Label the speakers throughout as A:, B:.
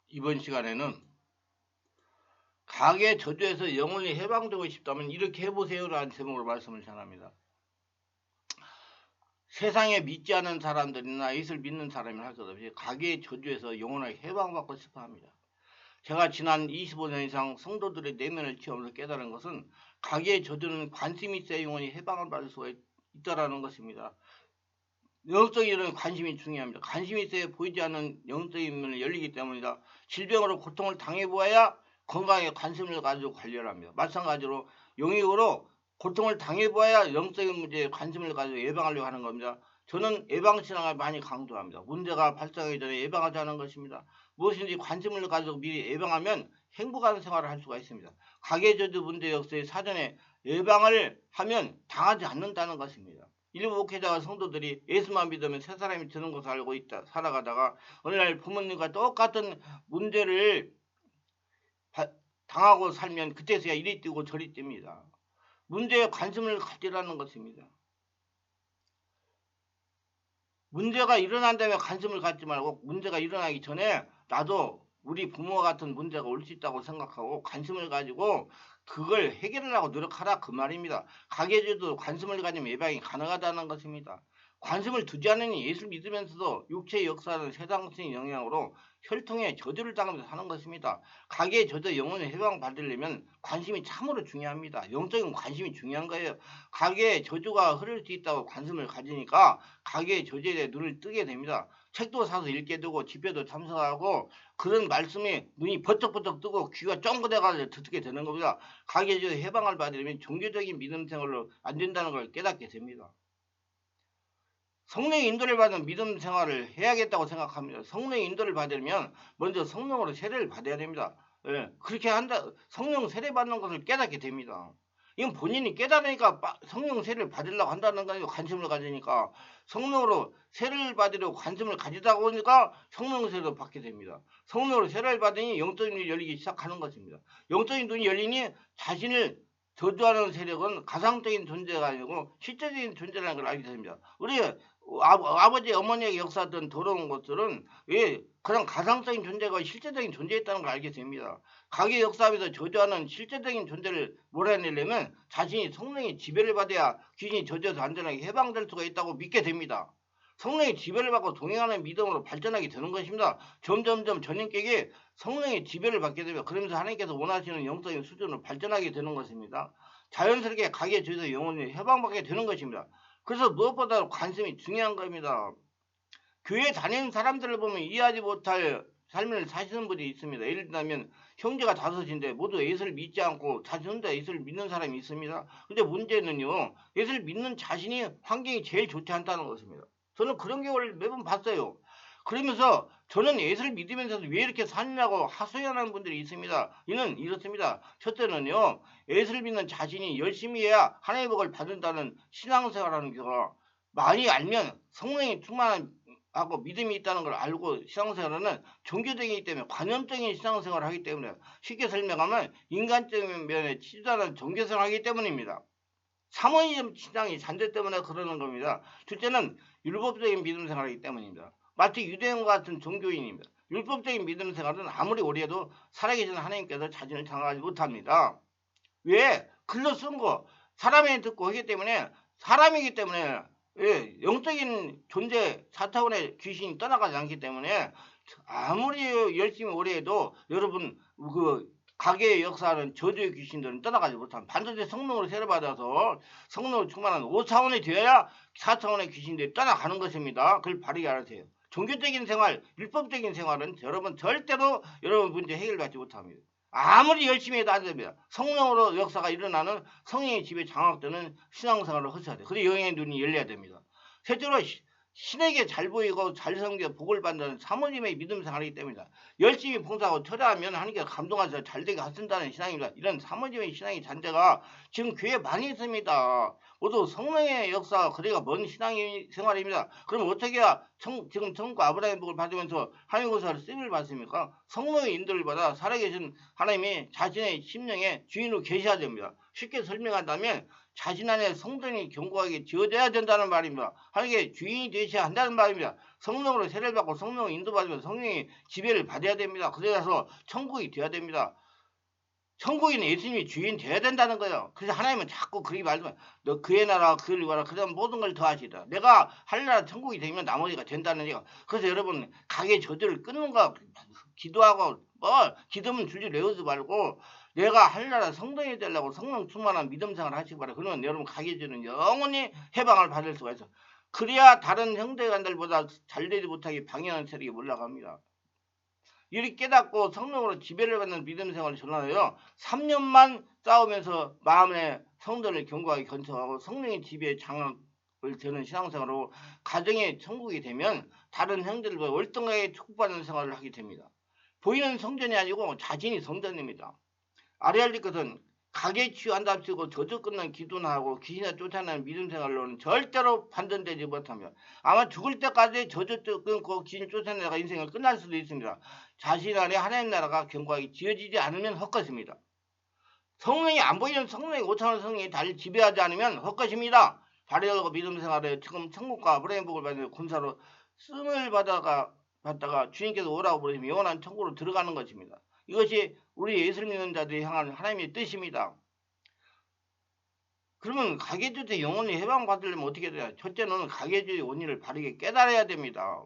A: 이번 시간에는 가계 저주에서 영원히 해방되고 싶다면 이렇게 해보세요라는 제목으로 말씀을 전합니다. 세상에 믿지 않는 사람들이나 예수를 믿는 사람이 할 것 없이 가계의 저주에서 영원하게 해방받고 싶어 합니다. 제가 지난 25년 이상 성도들의 내면을 체험해서 깨달은 것은 가계의 저주는 관심이 있어야 영원히 해방을 받을 수가 있다라는 것입니다. 영적인 관심이 중요합니다. 관심이 있어야 보이지 않는 영적인 문을 열리기 때문이다. 질병으로 고통을 당해보아야 건강에 관심을 가지고 관리를 합니다. 마찬가지로 영역으로 고통을 당해보아야 영적인 문제에 관심을 가지고 예방하려고 하는 겁니다. 저는 예방신앙을 많이 강조합니다. 문제가 발생하기 전에 예방하자는 것입니다. 무엇인지 관심을 가지고 미리 예방하면 행복한 생활을 할 수가 있습니다. 가계저주 문제 역사에 사전에 예방을 하면 당하지 않는다는 것입니다. 일부 목회자와 성도들이 예수만 믿으면 새 사람이 되는 것을 알고 있다 살아가다가 어느 날 부모님과 똑같은 문제를 당하고 살면 그때서야 이리 뛰고 저리 뜁니다. 문제에 관심을 가지라는 것입니다. 문제가 일어난 다음에 관심을 갖지 말고 문제가 일어나기 전에 나도 우리 부모와 같은 문제가 올 수 있다고 생각하고 관심을 가지고 그걸 해결하려고 노력하라 그 말입니다. 가계주도 관심을 가지면 예방이 가능하다는 것입니다. 관심을 두지 않으니 예수 믿으면서도 육체의 역사는 세상적인 영향으로 혈통에 저주를 당하면서 사는 것입니다. 가계의 저주 영혼을 해방받으려면 관심이 참으로 중요합니다. 영적인 관심이 중요한 거예요. 가계의 저주가 흐를 수 있다고 관심을 가지니까 가계의 저주에 대해 눈을 뜨게 됩니다. 책도 사서 읽게 되고 집회도 참석하고 그런 말씀에 눈이 번쩍번쩍 뜨고 귀가 쫑긋해가지고 듣게 되는 겁니다. 가계의 저주 해방을 받으려면 종교적인 믿음 생활로 안 된다는 걸 깨닫게 됩니다. 성령의 인도를 받은 믿음 생활을 해야겠다고 생각합니다. 성령의 인도를 받으려면 먼저 성령으로 세례를 받아야 됩니다. 예, 그렇게 한다. 성령 세례 받는 것을 깨닫게 됩니다. 이건 본인이 깨달으니까 성령 세례를 받으려고 한다는 거예요. 관심을 가지니까 성령으로 세례를 받으려고 관심을 가지다 보니까 성령 세례를 받게 됩니다. 성령으로 세례를 받으니 영적인 눈이 열리기 시작하는 것입니다. 영적인 눈이 열리니 자신을 저주하는 세력은 가상적인 존재가 아니고 실제적인 존재라는 걸 알게 됩니다. 우리 아버지 어머니에게 역사했던 더러운 것들은 왜 그런 가상적인 존재가 실제적인 존재였다는 걸 알게 됩니다. 가계 역사하면서 저주하는 실제적인 존재를 몰아내려면 자신이 성령의 지배를 받아야 귀신이 저주에서 안전하게 해방될 수가 있다고 믿게 됩니다. 성령의 지배를 받고 동행하는 믿음으로 발전하게 되는 것입니다. 점점점 전인격이 성령의 지배를 받게 되면 그러면서 하나님께서 원하시는 영적인 수준으로 발전하게 되는 것입니다. 자연스럽게 가계 저주에서 영혼이 해방받게 되는 것입니다. 그래서 무엇보다 관심이 중요한 겁니다. 교회 다니는 사람들을 보면 이해하지 못할 삶을 사시는 분이 있습니다. 예를 들면 형제가 5인데 모두 예수를 믿지 않고 자신 혼자 예수를 믿는 사람이 있습니다. 근데 문제는요, 예수를 믿는 자신이 환경이 제일 좋지 않다는 것입니다. 저는 그런 경우를 매번 봤어요. 그러면서 저는 예수를 믿으면서도 왜 이렇게 사느냐고 하소연하는 분들이 있습니다. 이는 이렇습니다. 첫째는요, 예수를 믿는 자신이 열심히 해야 하나님의 복을 받는다는 신앙생활하는 경우가 많이 알면 성령이 충만하고 믿음이 있다는 걸 알고 신앙생활은 종교적이기 때문에 관념적인 신앙생활을 하기 때문에 쉽게 설명하면 인간적인 면에 치달은 종교생활을 하기 때문입니다. 사모님 신앙이 잔재 때문에 그러는 겁니다. 둘째는 율법적인 믿음 생활이기 때문입니다. 마치 유대인과 같은 종교인입니다. 율법적인 믿음 생활은 아무리 오래 해도 살아계신 하나님께서 자신을 장악하지 못합니다. 왜? 글로 쓴 거 사람이 듣고 하기 때문에 사람이기 때문에 예, 영적인 존재 사타원의 귀신이 떠나가지 않기 때문에 아무리 열심히 오래 해도 여러분 그 가계의 역사는 저주의 귀신들은 떠나가지 못합니다. 반드시 성령으로 세례받아서 성령으로 충만한 5차원이 되어야 4차원의 귀신들이 떠나가는 것입니다. 그걸 바르게 알아세요. 종교적인 생활, 율법적인 생활은 여러분 절대로 여러분 문제 해결받지 못합니다. 아무리 열심히 해도 안 됩니다. 성령으로 역사가 일어나는 성령의 집에 장악되는 신앙생활을 하셔야 돼요. 그리고 영의 눈이 열려야 됩니다. 셋째로 신에게 잘 보이고 잘 섬겨 복을 받는 사모님의 믿음 생활이기 때문이다. 열심히 봉사하고 철회하면 하나님께서 감동하셔서 잘되게 하신다는 신앙입니다. 이런 사모님의 신앙의 잔재가 지금 교회에 많이 있습니다. 모두 성령의 역사 그래가 먼 신앙의 생활입니다. 그럼 어떻게 해야 지금 천국과 아브라함의 복을 받으면서 하나님 고사를 쓰임을 받습니까? 성령의 인도를 받아 살아계신 하나님이 자신의 심령에 주인으로 계셔야 됩니다. 쉽게 설명한다면 자신 안에 성령이 견고하게 지어져야 된다는 말입니다. 하나님의 주인이 되셔야 한다는 말입니다. 성령으로 세례를 받고 성령을 인도받으면 성령이 지배를 받아야 됩니다. 그래서 천국이 되어야 됩니다. 천국에는 예수님이 주인 되어야 된다는 거예요. 그래서 하나님은 자꾸 그렇게 말씀해. 너 그의 나라 그를 구하라. 그다음 모든 걸 더하시라. 내가 할 나라 천국이 되면 나머지가 된다는 얘기가. 그래서 여러분 가게 저주를 끊는 거 기도하고 기도면 줄줄 외우지 말고 내가 할 나라 성령이 되려고 성령 충만한 믿음 생활을 하시기 바랍니다. 그러면 여러분 가게 저주는 영원히 해방을 받을 수가 있어. 그래야 다른 형제간들보다 잘되지 못하게 방해하는 세력이 올라갑니다. 이를 깨닫고 성령으로 지배를 받는 믿음 생활을 전하여 3년만 싸우면서 마음의 성도를 견고하게 건축하고 성령의 지배에 장악을 되는 신앙생활로 가정의 천국이 되면 다른 형제들과 월등하게 축복받는 생활을 하게 됩니다. 보이는 성전이 아니고 자신이 성전입니다. 알아야 할 것은 가게 치유한답시고 저주 끊는 기도나 하고 귀신에 쫓아내는 믿음 생활로는 절대로 반전되지 못하며 아마 죽을 때까지 저주 끊고 귀신 쫓아내다가 인생을 끝날 수도 있습니다. 자신 안에 하나님 나라가 견고하게 지어지지 않으면 헛것입니다. 성령이 안 보이는 성령이 5차원 성령이 달리 지배하지 않으면 헛것입니다. 바르고 믿음 생활에 지금 천국과 브레인복을 받는 군사로 쓰임을 받다가 주님께서 오라고 부르시면 영원한 천국으로 들어가는 것입니다. 이것이 우리 예수를 믿는 자들이 향한 하나님의 뜻입니다. 그러면 가계주의 영혼이 해방받으려면 어떻게 돼요? 첫째는 가계주의 원인을 바르게 깨달아야 됩니다.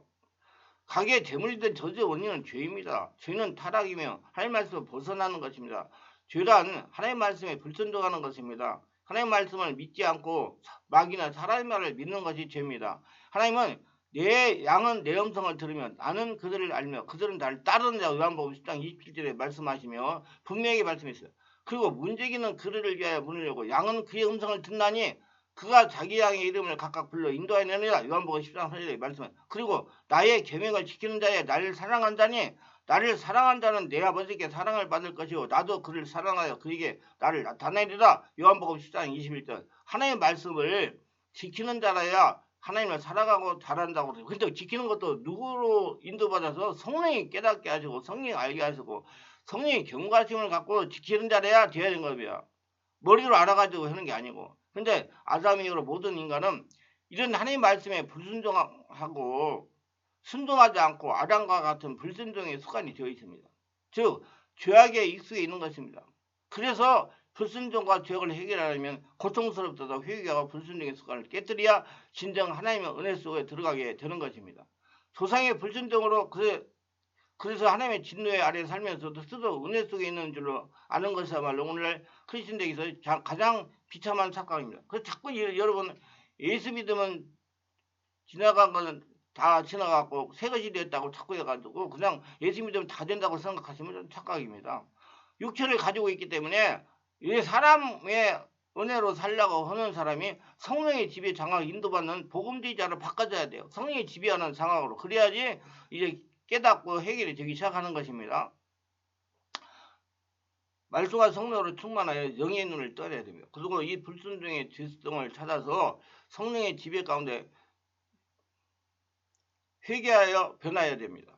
A: 가계 재물이든 저주의 원인은 죄입니다. 죄는 타락이며 하나님 말씀을 벗어나는 것입니다. 죄란 하나님 말씀에 불순종하는 것입니다. 하나님 말씀을 믿지 않고 마귀나 사람의 말을 믿는 것이 죄입니다. 하나님은 내 양은 내 음성을 들으면 나는 그들을 알며 그들은 나를 따르느냐 요한복음 10장 27절에 말씀하시며 분명히 말씀했어요. 그리고 문제기는 그들을 위하여 문을 열고 양은 그의 음성을 듣나니 그가 자기 양의 이름을 각각 불러 인도하느니라 요한복음 10장 3절에 말씀해요. 그리고 나의 계명을 지키는 자에 나를 사랑한다니 나를 사랑한다는 내 아버지께 사랑을 받을 것이요 나도 그를 사랑하여 그에게 나를 나타내리라 요한복음 10장 21절. 하나님의 말씀을 지키는 자라야 하나님을 사랑하고 잘한다고 그래요. 근데 지키는 것도 누구로 인도받아서 성령이 깨닫게 하시고 성령이 알게 하시고 성령이 경각심을 갖고 지키는 자라야 되어야 되는 거예요. 머리로 알아가지고 하는 게 아니고. 근데 아담 이후로 모든 인간은 이런 하나님 말씀에 불순종하고 순종하지 않고 아담과 같은 불순종의 습관이 되어 있습니다. 즉 죄악에 익숙해 있는 것입니다. 그래서 불순종과 죄악을 해결하려면 고통스럽다도 회개하고 불순종의 습관을 깨뜨려야 진정 하나님의 은혜 속에 들어가게 되는 것입니다. 조상의 불순종으로 그래서 하나님의 진노의 아래 살면서도 스스로 은혜 속에 있는 줄로 아는 것이야말로 오늘날 크리스천에게서 가장 비참한 착각입니다. 그래서 자꾸 여러분 예수 믿으면 지나간 거는 다 지나갔고 새 것이 되었다고 자꾸 해가지고 그냥 예수 믿으면 다 된다고 생각하시면 착각입니다. 육체를 가지고 있기 때문에 이 사람의 은혜로 살려고 하는 사람이 성령의 지배 장악 인도받는 복음주의자로 바꿔줘야 돼요. 성령의 지배하는 장악으로. 그래야지 이제 깨닫고 해결이 되기 시작하는 것입니다. 말씀과 성령으로 충만하여 영의 눈을 떠야 됩니다. 그리고 이 불순종의 죄성을 찾아서 성령의 지배 가운데 회개하여 변화해야 됩니다.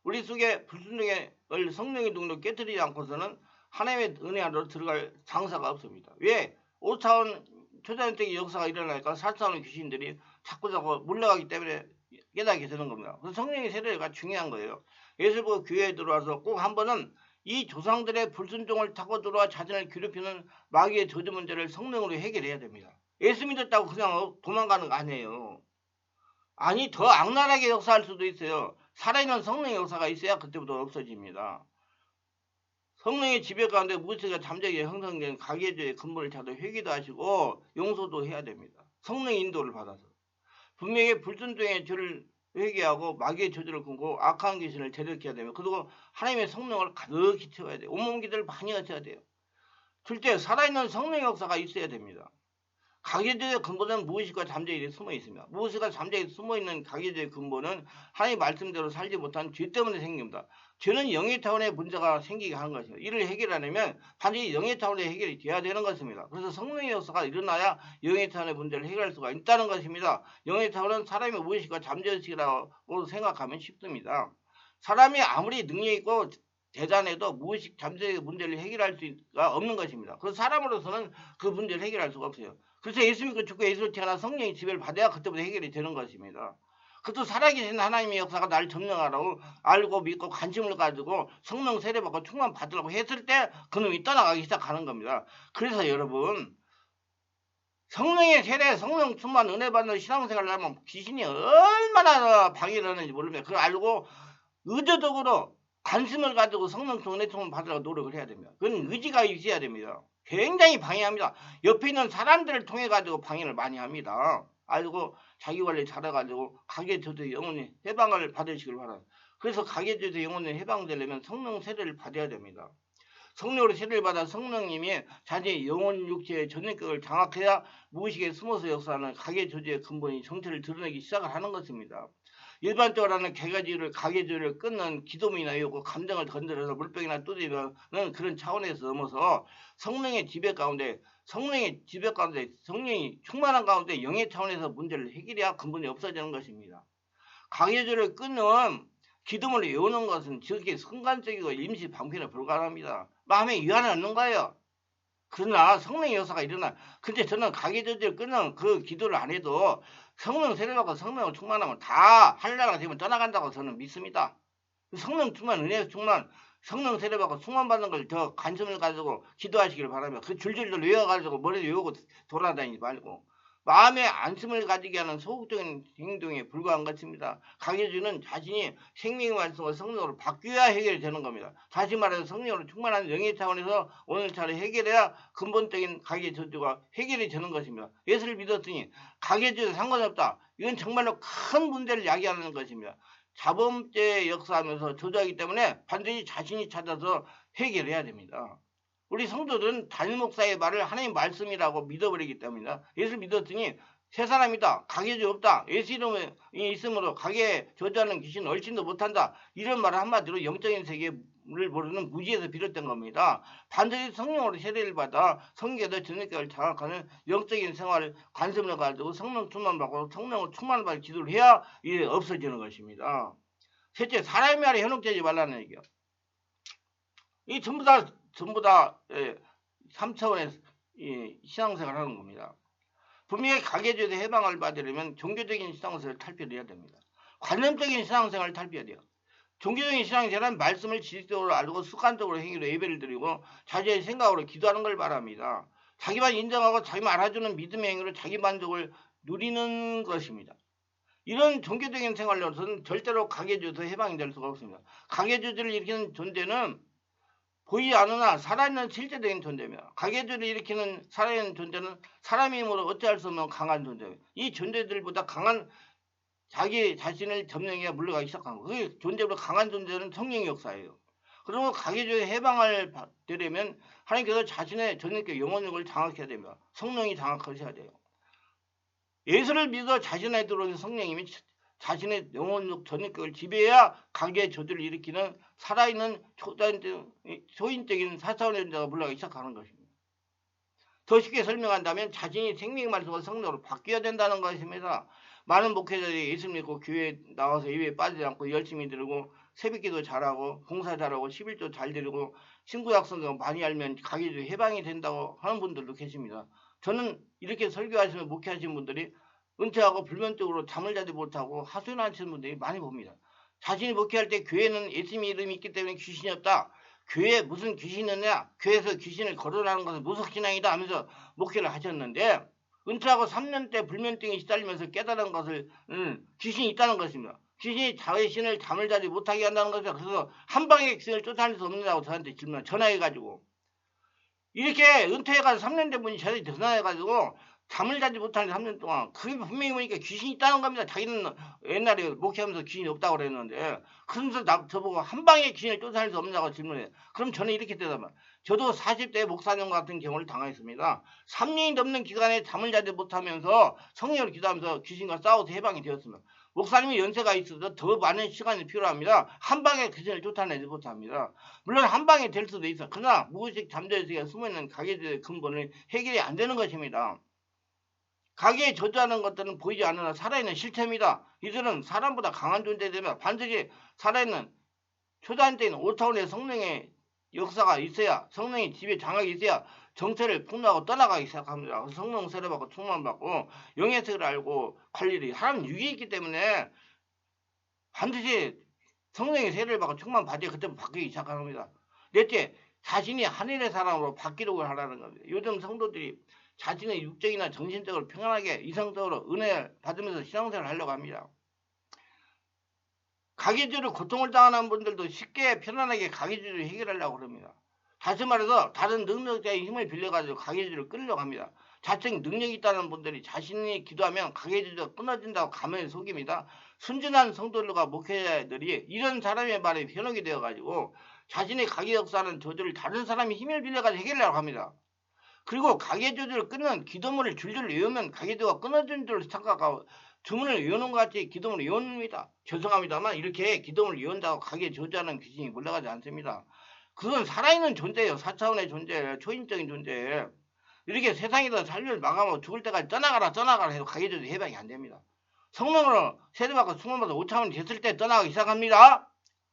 A: 우리 속에 불순종의 성령의 능력을 깨뜨리지 않고서는 하나님의 은혜 안으로 들어갈 장사가 없습니다. 왜? 5차원 초자연적인 역사가 일어나니까 4차원 귀신들이 자꾸 몰려가기 때문에 깨닫게 되는 겁니다. 그래서 성령의 세례가 중요한 거예요. 예수보 교회에 들어와서 꼭 한 번은 이 조상들의 불순종을 타고 들어와 자신을 괴롭히는 마귀의 저주 문제를 성령으로 해결해야 됩니다. 예수 믿었다고 그냥 도망가는 거 아니에요. 아니 더 악랄하게 역사할 수도 있어요. 살아있는 성령의 역사가 있어야 그때부터 없어집니다. 성령의 지배 가운데 무엇이가 잠재게 형성된 가계주의 근본을 찾아 회개도 하시고 용서도 해야 됩니다. 성령의 인도를 받아서. 분명히 불순종의 죄를 회개하고 마귀의 저주를 끊고 악한 귀신을 대적해야 되며 그리고 하나님의 성령을 가득히 채워야 돼요. 온몸 기도를 많이 하셔야 돼요. 둘째 살아있는 성령의 역사가 있어야 됩니다. 가계주의 근본은 무엇이가 잠재에 숨어 있습니다. 무엇이가 잠재에 숨어 있는 가계주의 근본은 하나님 말씀대로 살지 못한 죄 때문에 생깁니다. 죄는 영의 차원의 문제가 생기게 하는 것입니다. 이를 해결하려면 반드시 영의 차원의 해결이 돼야 되는 것입니다. 그래서 성령의 역사가 일어나야 영의 차원의 문제를 해결할 수가 있다는 것입니다. 영의 차원은 사람의 무엇이가 잠재의식이라고 생각하면 쉽습니다. 사람이 아무리 능력 있고 대단해도 무의식 잠재의 문제를 해결할 수가 없는 것입니다. 그래서 사람으로서는 그 문제를 해결할 수가 없어요. 그래서 예수 믿고 죽고 예수로 태어나 성령의 지배를 받아야 그때부터 해결이 되는 것입니다. 그것도 살아계신 하나님의 역사가 나를 점령하라고 알고 믿고 관심을 가지고 성령 세례받고 충만 받으라고 했을 때 그놈이 떠나가기 시작하는 겁니다. 그래서 여러분 성령의 세례, 성령 충만 은혜 받는 신앙생활을 하면 귀신이 얼마나 방해를 하는지 모릅니다. 그걸 알고 의도적으로 관심을 가지고 성령 은혜 충만 받으라고 노력을 해야 됩니다. 그건 의지가 있어야 됩니다. 굉장히 방해합니다. 옆에 있는 사람들을 통해 가지고 방해를 많이 합니다. 알고 자기 관리 잘해가지고 가계주도 영혼이 해방을 받으시길 바랍니다. 그래서 가계주도 영혼이 해방되려면 성령 세례를 받아야 됩니다. 성령으로 세례를 받아 성령님이 자신의 영혼 육체의 전능력을 장악해야 무의식에 숨어서 역사하는 가계주의 근본이 정체를 드러내기 시작을 하는 것입니다. 일반적으로 하는 가계주의를 끊는 기도문이나 요구, 감정을 건드려서 물병이나 두드리는 그런 차원에서 넘어서 성령의 지배 가운데 성령이 충만한 가운데 영의 차원에서 문제를 해결해야 근본이 없어지는 것입니다. 가계주의를 끊는 기도문을 외우는 것은 즉시 순간적이고 임시 방편에 불과합니다. 마음에 위안을 얻는 거예요. 그러나 성령의 역사가 일어나. 근데 저는 가계주의를 끊는 그 기도를 안 해도 성령 세례받고 성령을 충만하면 다 한나라가 되면 떠나간다고 저는 믿습니다. 성령 충만, 은혜 충만, 성령 세례받고 충만받는 걸 더 관심을 가지고 기도하시길 바랍니다. 그 줄줄줄 외워가지고 머리에 외우고 돌아다니지 말고 마음의 안심을 가지게 하는 소극적인 행동에 불과한 것입니다. 가계주의는 자신이 생명의 말씀과 성령으로 바뀌어야 해결이 되는 겁니다. 다시 말해서 성령으로 충만한 영의 차원에서 오늘처럼 해결해야 근본적인 가계주의가 해결이 되는 것입니다. 예수를 믿었더니 가계주의도 상관없다. 이건 정말로 큰 문제를 야기하는 것입니다. 자범죄 역사하면서 저주하기 때문에 반드시 자신이 찾아서 해결해야 됩니다. 우리 성도들은 담임 목사의 말을 하나님 말씀이라고 믿어버리기 때문이다. 예수 믿었더니 새 사람이다. 가계주 없다. 예수 이름이 있으므로 가계 저주하는 귀신은 얼씬도 못한다. 이런 말을 한마디로 영적인 세계를 모르는 무지에서 비롯된 겁니다. 반드시 성령으로 세례를 받아 성계도 전능력을 장악하는 영적인 생활을 관심을 가지고 성령 충만받고 성령을 충만받아 기도를 해야 이게 없어지는 것입니다. 셋째, 사람의 말에 현혹되지 말라는 얘기요. 이 전부 다 3차원의 신앙생활을 하는 겁니다. 분명히 가계주의에서 해방을 받으려면 종교적인 신앙생활을 탈피해야 됩니다. 관념적인 신앙생활을 탈피해야 돼요. 종교적인 신앙생활은 말씀을 지식적으로 알고 습관적으로 행위로 예배를 드리고 자기의 생각으로 기도하는 걸 말합니다. 자기만 인정하고 자기만 알아주는 믿음의 행위로 자기 만족을 누리는 것입니다. 이런 종교적인 생활로서는 절대로 가계주의에서 해방이 될 수가 없습니다. 가계주의를 일으키는 존재는 보이지 않으나 살아있는 실제적인 존재입니다. 가계주의를 일으키는 살아있는 존재는 사람의 힘으로 어찌할 수 없는 강한 존재입니다. 이 존재들보다 강한 자기 자신을 점령해 물러가기 시작한 거예요. 그 존재보다 강한 존재는 성령의 역사예요. 그리고 가계주의 해방을 되려면 하나님께서 자신의 전능력 영혼력을 장악해야 됩니다. 성령이 장악하셔야 돼요. 예수를 믿어 자신에 들어오는 성령님이 자신의 영혼력 전능력을 지배해야 가계의 저주를 일으키는 살아있는 초인적인 사차원의 존재가 물러가기 시작하는 것입니다. 더 쉽게 설명한다면 자신이 생명의 말씀과 성령으로 바뀌어야 된다는 것입니다. 많은 목회자들이 예수 믿고 교회에 나와서 예배에 빠지지 않고 열심히 드리고 새벽기도 잘하고 봉사 잘하고 11조 잘 드리고 신구약성경 많이 알면 가계주의 해방이 된다고 하는 분들도 계십니다. 저는 이렇게 설교하시면 목회하시는 분들이 은퇴하고 불면증으로 잠을 자지 못하고 하소연하시는 분들이 많이 봅니다. 자신이 목회할 때 교회는 예수님의 이름이 있기 때문에 귀신이 없다. 교회에 무슨 귀신이 있냐? 교회에서 귀신을 거론하는 것은 무속신앙이다 하면서 목회를 하셨는데 은퇴하고 3년 때 불면증에 시달리면서 깨달은 것을 귀신이 있다는 것입니다. 귀신이 자신을 잠을 자지 못하게 한다는 것이다. 그래서 한 방에 귀신을 쫓아낼 수 없느냐고 저한테 전화해가지고 이렇게 은퇴해가지고 3년 된 분이 저한테 전화해가지고 잠을 자지 못하는 3년 동안 그게 분명히 보니까 귀신이 있다는 겁니다. 자기는 옛날에 목회하면서 귀신이 없다고 그랬는데 그러면서 저보고 한 방에 귀신을 쫓아낼 수 없냐고 질문해요. 그럼 저는 이렇게 대답합니다. 저도 40대 목사님 같은 경우를 당했습니다. 3년이 넘는 기간에 잠을 자지 못하면서 성령으로 기도하면서 귀신과 싸워서 해방이 되었습니다. 목사님이 연세가 있어서 더 많은 시간이 필요합니다. 한 방에 귀신을 쫓아내지 못합니다. 물론 한 방에 될 수도 있어. 그러나 무의식 잠재의식에 숨어있는 가계주의 근본을 해결이 안 되는 것입니다. 가계에 저주하는 것들은 보이지 않으나 살아있는 실체입니다. 이들은 사람보다 강한 존재되며 반드시 살아있는 초자연적인 5차원의 성령의 역사가 있어야 성령의 지배 장악이 있어야 정체를 폭로하고 떠나가기 시작합니다. 그래서 성령 세례받고 충만받고 영예색을 알고 관리를 사람 육이 있기 때문에 반드시 성령의 세례를 받고 충만받아야 그때부터 바뀌기 시작합니다. 넷째, 자신이 하늘의 사람으로 바뀌려고 하라는 겁니다. 요즘 성도들이 자신의 육적이나 정신적으로 평안하게 이성적으로 은혜를 받으면서 신앙생활을 하려고 합니다. 가계주로 고통을 당하는 분들도 쉽게 편안하게 가계주를 해결하려고 합니다. 다시 말해서 다른 능력자의 힘을 빌려가지고 가계주를 끊으려고 합니다. 자칭 능력이 있다는 분들이 자신이 기도하면 가계주가 끊어진다고 가면에 속입니다. 순진한 성도들과 목회자들이 이런 사람의 말에 현혹이 되어가지고 자신의 가계 역사는 저주를 다른 사람의 힘을 빌려가지고 해결하려고 합니다. 그리고 가계주를 끊는 기도문을 줄줄 외우면 가계주가 끊어진 줄 생각하고 주문을 외우는 것 같이 기도문을 외웁니다. 죄송합니다만 이렇게 기도문을 외운다고 가계 저주하는 귀신이 물러가지 않습니다. 그건 살아있는 존재예요. 4차원의 존재, 초인적인 존재. 이렇게 세상에서 살림을 망하면 죽을 때까지 떠나가라 해도 가계 저주 해방이 안 됩니다. 성령으로 세례받고 충만받아 5차원이 됐을 때 떠나가기 시작합니다.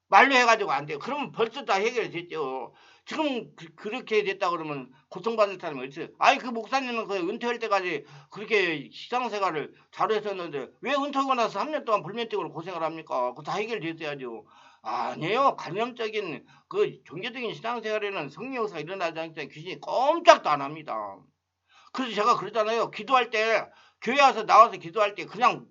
A: 말로 해가지고 안 돼요. 그러면 벌써 다 해결이 됐죠. 지금 그렇게 됐다 그러면 고통받을 사람이 어딨어요? 아니 그 목사님은 그 은퇴할 때까지 그렇게 시상생활을 잘했었는데 왜 은퇴하고 나서 3년 동안 불면증으로 고생을 합니까? 그거 다 해결됐어야죠. 아니에요. 관념적인 그 종교적인 신앙생활에는 성령 역사가 일어나지 않기 때문에 귀신이 꼼짝도 안 합니다. 그래서 제가 그러잖아요. 기도할 때 교회 와서 나와서 기도할 때 그냥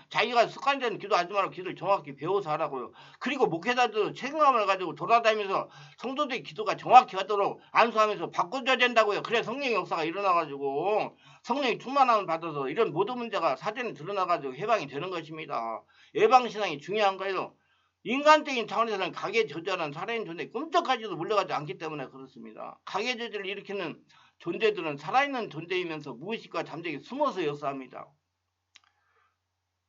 A: 자기가 습관적인 기도하지 말고 기도를 정확히 배워서 하라고요. 그리고 목회자도 책임감을 가지고 돌아다니면서 성도들의 기도가 정확히 하도록 안수하면서 바꿔줘야 된다고요. 그래 성령의 역사가 일어나가지고 성령이 충만함을 받아서 이런 모든 문제가 사전에 드러나가지고 해방이 되는 것입니다. 예방신앙이 중요한 거예요. 인간적인 차원에서는 가계 저주하는 살아있는 존재 꿈쩍하지도 물러가지 않기 때문에 그렇습니다. 가계 저주를 일으키는 존재들은 살아있는 존재이면서 무의식과 잠재기 숨어서 역사합니다.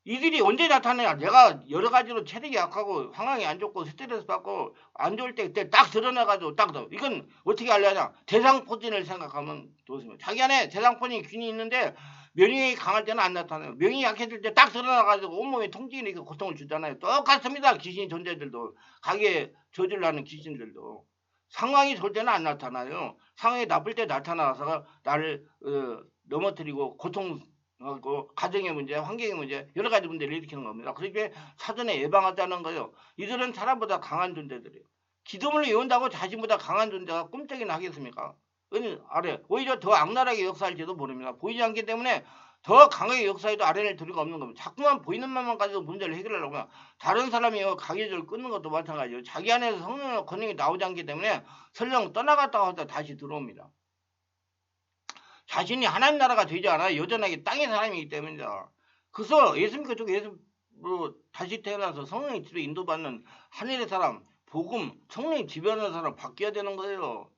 A: 이들이 언제 나타나냐? 내가 여러 가지로 체력이 약하고 상황이 안 좋고 스트레스 받고 안 좋을 때 그때 딱 드러나가지고 딱 이건 어떻게 알려냐? 대상포진을 생각하면 좋습니다. 자기 안에 대상포진 균이 있는데 면역이 강할 때는 안 나타나요. 면역이 약해질 때 딱 드러나가지고 온몸에 통증이 있고 고통을 주잖아요. 똑같습니다. 귀신 존재들도 가게 저주를 하는 귀신들도 상황이 좋을 때는 안 나타나요. 상황이 나쁠 때 나타나서 나를 넘어뜨리고 고통 가정의 문제, 환경의 문제, 여러 가지 문제를 일으키는 겁니다. 그렇게 사전에 예방하자는 거예요. 이들은 사람보다 강한 존재들이에요. 기도문을 외운다고 자신보다 강한 존재가 꿈쩍이나 하겠습니까? 아래 오히려 더 악랄하게 역사할지도 모릅니다. 보이지 않기 때문에 더 강하게 역사해도 아래를 들을 수 없는 겁니다. 자꾸만 보이는 것만 가지고 문제를 해결하려고 하면 다른 사람이 가계를 끊는 것도 마찬가지예요. 자기 안에서 성령의 권능이 나오지 않기 때문에 설령 떠나갔다가 하다 다시 들어옵니다. 자신이 하나님 나라가 되지 않아 여전하게 땅의 사람이기 때문이다. 그래서 예수님과 다시 태어나서 성령의 집에 인도받는 하늘의 사람, 복음, 성령이 지배하는 사람 바뀌어야 되는 거예요.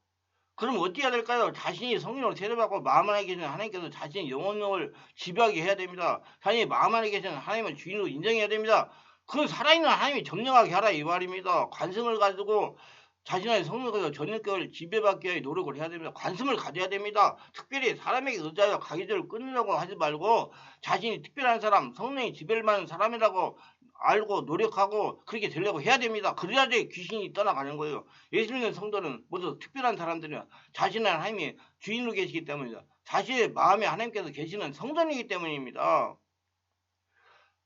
A: 그럼 어떻게 해야 될까요? 자신이 성령으로 세례받고 마음 안에 계시는 하나님께서 자신의 영혼을 지배하게 해야 됩니다. 자신이 마음 안에 계시는 하나님을 주인으로 인정해야 됩니다. 그 살아있는 하나님이 점령하게 하라 이 말입니다. 관심을 가지고 자신의 성령에서 전능격을 지배받기 위해 노력을 해야 됩니다. 관심을 가져야 됩니다. 특별히 사람에게 의지하여 가계절을 끊으려고 하지 말고 자신이 특별한 사람, 성령이 지배를 받는 사람이라고 알고 노력하고 그렇게 되려고 해야 됩니다. 그래야지 귀신이 떠나가는 거예요. 예수 믿는 성도는 모두 특별한 사람들이야. 자신의 하나님이 주인으로 계시기 때문이다. 자신의 마음에 하나님께서 계시는 성전이기 때문입니다.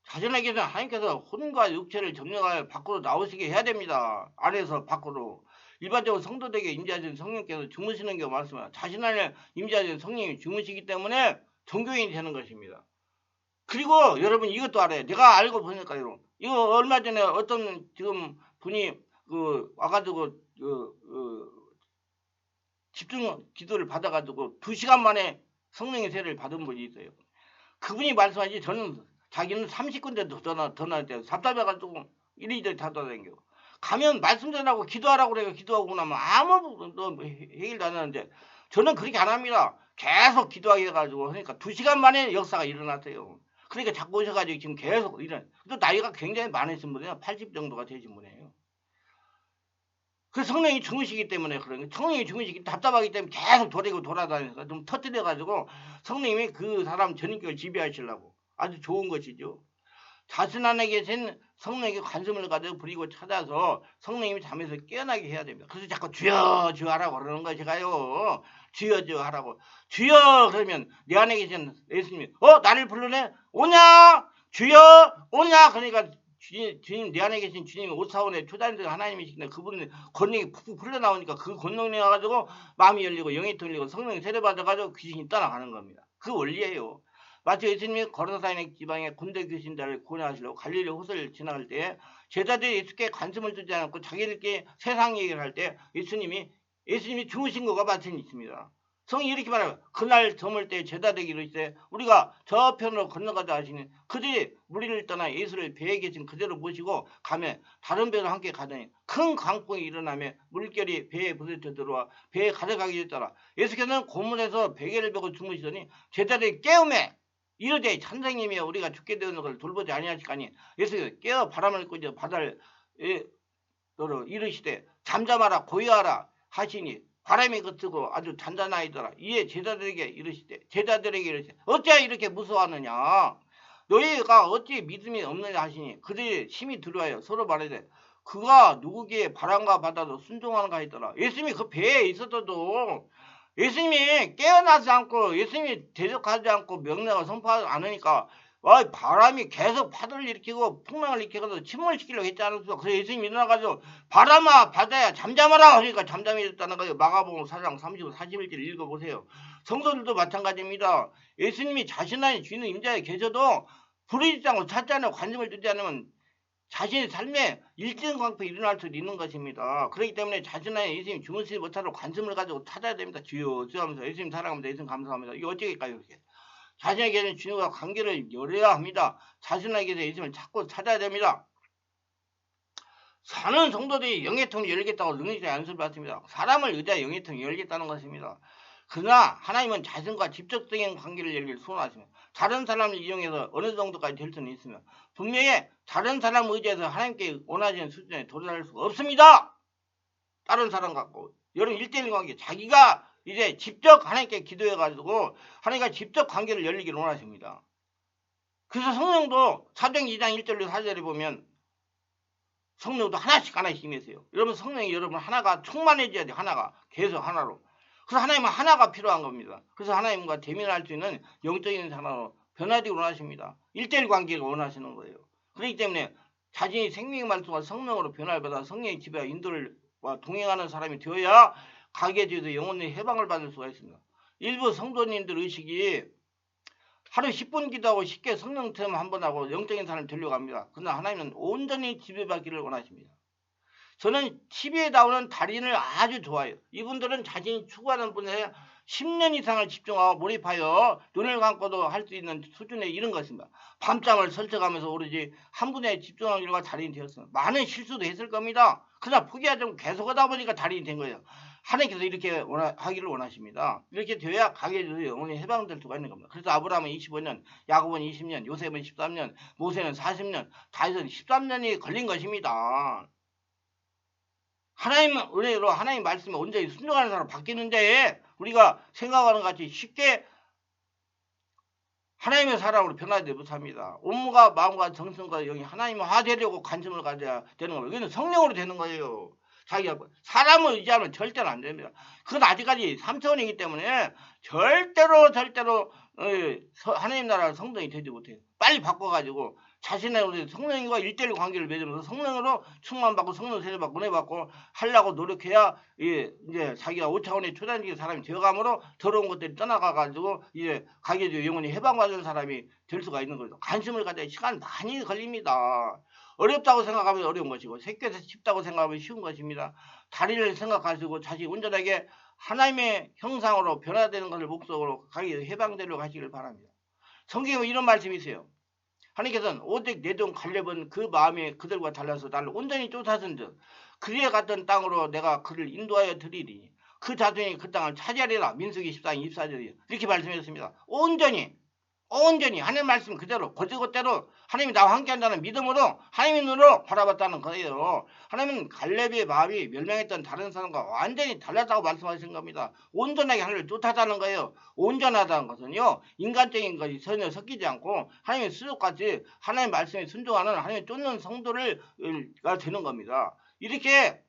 A: 자신에게는 하나님께서 혼과 육체를 점령하여 밖으로 나오시게 해야 됩니다. 안에서 밖으로. 일반적으로 성도들에게 임재하신 성령께서 주무시는 경우 많습니다. 자신 안에 임재하신 성령이 주무시기 때문에 종교인이 되는 것입니다. 그리고 여러분 이것도 알아요. 내가 알고 보니까 이거 얼마 전에 어떤 지금 분이 와가지고 집중 기도를 받아가지고 2시간 만에 성령의 세례를 받은 분이 있어요. 그분이 말씀하지 저는 자기는 30군데 더 나올 때 답답해가지고 이리저리 다 돌아다녀. 가면 말씀 전하고 기도하라고 그래요. 기도하고 나면 아무도 해결도 안 하는데 저는 그렇게 안 합니다. 계속 기도하게 해가지고 그러니까 2시간 만에 역사가 일어났어요. 그러니까 자꾸 오셔가지고 지금 계속 또 나이가 굉장히 많으신 분이에요. 80 정도가 되신 분이에요. 그 성령이 주무시기 때문에 그런 거예요. 성령이 주무시기 답답하기 때문에 계속 돌아다니면서 좀 터뜨려가지고 성령님이 그 사람 전인격을 지배하시려고 아주 좋은 것이죠. 자신 안에 계신 성령에게 관심을 가져 부리고 찾아서 성령님이 잠에서 깨어나게 해야 됩니다. 그래서 자꾸 주여 주여 하라고 그러는 거예요. 제가요. 주여 주여 하라고. 주여 그러면 내 안에 계신 예수님이 나를 부르네? 오냐? 주여 오냐? 그러니까 주님 내 안에 계신 주님이 5차원의 초자연적 하나님이시긴데 그분의 권능이 푹푹 흘러나오니까 그 권능이 와가지고 마음이 열리고 영이 뚫리고 성령이 세례받아가지고 귀신이 떠나가는 겁니다. 그 원리예요. 마치 예수님이 거르사인의 지방에 군대 귀신들을 구원하시려고 갈릴리 호수를 지나갈 때 제자들이 예수께 관심을 두지 않고 자기들끼리 세상 얘기를 할 때 예수님이 주무신 거가 마침 있습니다. 성이 이렇게 말해요. 그날 저물 때 제자되기로 이제 우리가 저편으로 건너가자 하시니 그들이 무리를 떠나 예수를 배에 계신 그대로 모시고 가며 다른 배로 함께 가더니 큰 강풍이 일어나며 물결이 배에 부딪혀 들어와 배에 가져가게 됐더라. 예수께서는 고문에서 베개를 베고 주무시더니 제자들이 깨우매 이르되 선생님이여 우리가 죽게 되는 것을 돌보지 아니하시까니 예수께서 깨어 바람을 꾸짖어 바다를 너로 이르시되 잠잠하라 고요하라 하시니 바람이 그치고 아주 잔잔하이더라. 이에 제자들에게 이르시되 어찌 이렇게 무서워하느냐 너희가 어찌 믿음이 없느냐 하시니 그들이 심히 두려워하여 서로 말하되 그가 누구기에 바람과 바다도 순종하는가 했더라. 예수님이 그 배에 있었어도 예수님이 깨어나지 않고 예수님이 대적하지 않고 명령을 선포하지 않으니까 바람이 계속 파도를 일으키고 풍랑을 일으키고 침몰시키려고 했지 않았어. 그래서 예수님이 일어나가지고 바람아 바다야 잠잠하라 그러니까 잠잠히 있다는 거예요. 마가복음 4장 35, 41절 읽어보세요. 성도들도 마찬가지입니다. 예수님이 자신 안에 주인의 임자에 계셔도 부르짖지 않고 찾지 않고 관심을 두지 않으면 자신의 삶에 일진광풍이 일어날 수 있는 것입니다. 그렇기 때문에 자신 안에 예수님 주무시지 못하도록 관심을 가지고 찾아야 됩니다. 주여 주여 하면서 예수님 사랑합니다. 예수님 감사합니다. 이거 어떻게일까요? 이렇게 자신에게는 주님과 관계를 열어야 합니다. 자신에게서 예수님을 찾고 찾아야 됩니다. 사는 성도들이 영예통을 열겠다고 능력이 연습을 받습니다. 사람을 의지하여 영예통을 열겠다는 것입니다. 그러나 하나님은 자신과 직접적인 관계를 열기를 소원하시며 다른 사람을 이용해서 어느 정도까지 될 수는 있으며 분명히 다른 사람 의지해서 하나님께 원하시는 수준에 도달할 수가 없습니다. 다른 사람 갖고 여러분 1대1 관계 자기가 이제 직접 하나님께 기도해가지고 하나님과 직접 관계를 열리기를 원하십니다. 그래서 성령도 사도행 2장 1절로 4절에 보면 성령도 하나씩 임해서요. 여러분 성령이 여러분 하나가 충만해져야 돼요. 하나가 계속 하나로. 그래서 하나님은 하나가 필요한 겁니다. 그래서 하나님과 대면할 수 있는 영적인 하나로 변화되기 원하십니다. 1대1 관계를 원하시는 거예요. 그렇기 때문에 자신이 생명의 말씀과 성령으로 변화를 받아 성령의 지배와 인도를 동행하는 사람이 되어야 가게 되어서 영혼의 해방을 받을 수가 있습니다. 일부 성도님들 의식이 하루 10분 기도하고 쉽게 성령 체험 한번 하고 영적인 사람을 되려고 합니다. 그러나 하나님은 온전히 지배받기를 원하십니다. 저는 TV에 나오는 달인을 아주 좋아해요. 이분들은 자신이 추구하는 분야에 10년 이상을 집중하고 몰입하여 눈을 감고도 할 수 있는 수준에 이른 것입니다. 밤잠을 설쳐가면서 오로지 한 분야에 집중하기가 달인이 되었습니다. 많은 실수도 했을 겁니다. 그러나 포기하지 않고 계속하다 보니까 달인이 된 거예요. 하나님께서 이렇게 하기를 원하십니다. 이렇게 되어야 가게 되어 영혼이 해방될 수가 있는 겁니다. 그래서 아브라함은 25년, 야곱은 20년, 요셉은 13년, 모세는 40년, 다윗은 13년이 걸린 것입니다. 하나님 은혜로 하나님 말씀에 온전히 순종하는 사람 바뀌는데 우리가 생각하는 것 같이 쉽게 하나님의 사람으로 변하지 못합니다. 온몸과 마음과 정성과 영이 하나님화 되려고 관심을 가져야 되는 겁니다. 이건 성령으로 되는 거예요. 자기가 사람을 의지하면 절대로 안 됩니다. 그건 아직까지 3차원이기 때문에 절대로 하나님 나라 성도이 되지 못해요. 빨리 바꿔가지고 자신의 성령과 1대1 관계를 맺으면서 성령으로 충만받고 성령 세례받고 은혜받고 하려고 노력해야 이제 자기가 5차원의 초단적인 사람이 되어가므로 더러운 것들이 떠나가가지고 이제 가게 되어 영혼이 해방받는 사람이 될 수가 있는 거죠. 관심을 가져야 시간 많이 걸립니다. 어렵다고 생각하면 어려운 것이고 새끼에서 쉽다고 생각하면 쉬운 것입니다. 다리를 생각하시고 자신이 온전하게 하나님의 형상으로 변화되는 것을 목적으로 가게 해방되려고 하시길 바랍니다. 성경에 이런 말씀이 있어요. 하나님께서는 오직 내 돈 갈렙은 그 마음이 그들과 달라서 나를 온전히 쫓아선즉 그에 갔던 땅으로 내가 그를 인도하여 드리리. 그 자손이 그 땅을 차지하리라. 민수기 14장 24절이에요. 이렇게 말씀했습니다. 온전히 온전히 하나님 말씀 그대로 거짓것대로 하나님이 나와 함께한다는 믿음으로 하나님의 눈으로 바라봤다는 거예요. 하나님은 갈렙의 마음이 멸망했던 다른 사람과 완전히 달랐다고 말씀하신 겁니다. 온전하게 하나님을 쫓아다는 거예요. 온전하다는 것은요, 인간적인 것이 전혀 섞이지 않고 하나님의 수족같이 하나님의 말씀에 순종하는 하나님의 쫓는 성도가 되는 겁니다. 이렇게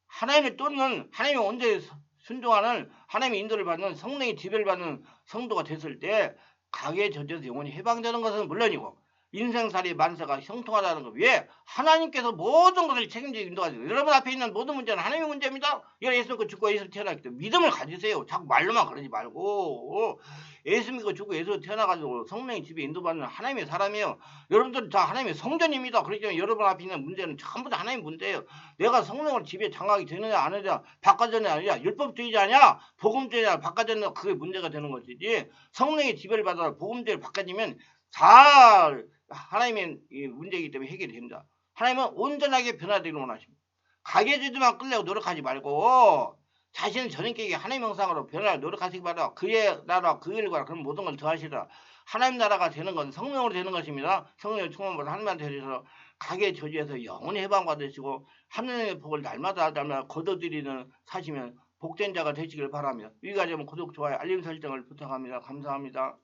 A: 하나님을 쫓는 하나님의 온전히 순종하는 하나님의 인도를 받는 성령의 지배를 받는 성도가 됐을 때 악의 저주에서 영원히 해방되는 것은 물론이고 인생살이 만사가 형통하다는 것. 왜? 하나님께서 모든 것을 책임져 인도하세요. 여러분 앞에 있는 모든 문제는 하나님의 문제입니다. 이거 예수 믿고 죽고 예수 태어났기 때문에 믿음을 가지세요. 자꾸 말로만 그러지 말고 예수 믿고 죽고 예수 태어나가지고 성령의 집에 인도받는 하나님의 사람이에요. 여러분들 다 하나님의 성전입니다. 그렇기 때문에 여러분 앞에 있는 문제는 전부 다 하나님의 문제예요. 내가 성령을 집에 장악이 되느냐 안 하느냐 바꿔졌느냐 아니냐 율법주의자냐 복음주의자 바꿔졌느냐 그게 문제가 되는 것이지 성령의 지배를 받아 복음주의를 바꿔지면 다 하나님의 문제이기 때문에 해결이 됩니다. 하나님은 온전하게 변화되기를 원하십니다. 가계주의만 끌려고 노력하지 말고 자신의 전인격이 하나님의 형상으로 변화를 노력하시기 바랍니다. 그의 나라 그 일과 그런 모든 걸 더하시라. 하나님 나라가 되는 건 성령으로 되는 것입니다. 성령의 충만받아 하나님한테 되셔서 가계 저주에서 영원히 해방받으시고 하나님의 복을 날마다 거둬들이는 사시면 복된 자가 되시길 바랍니다. 여기까지 하면 구독, 좋아요, 알림 설정을 부탁합니다. 감사합니다.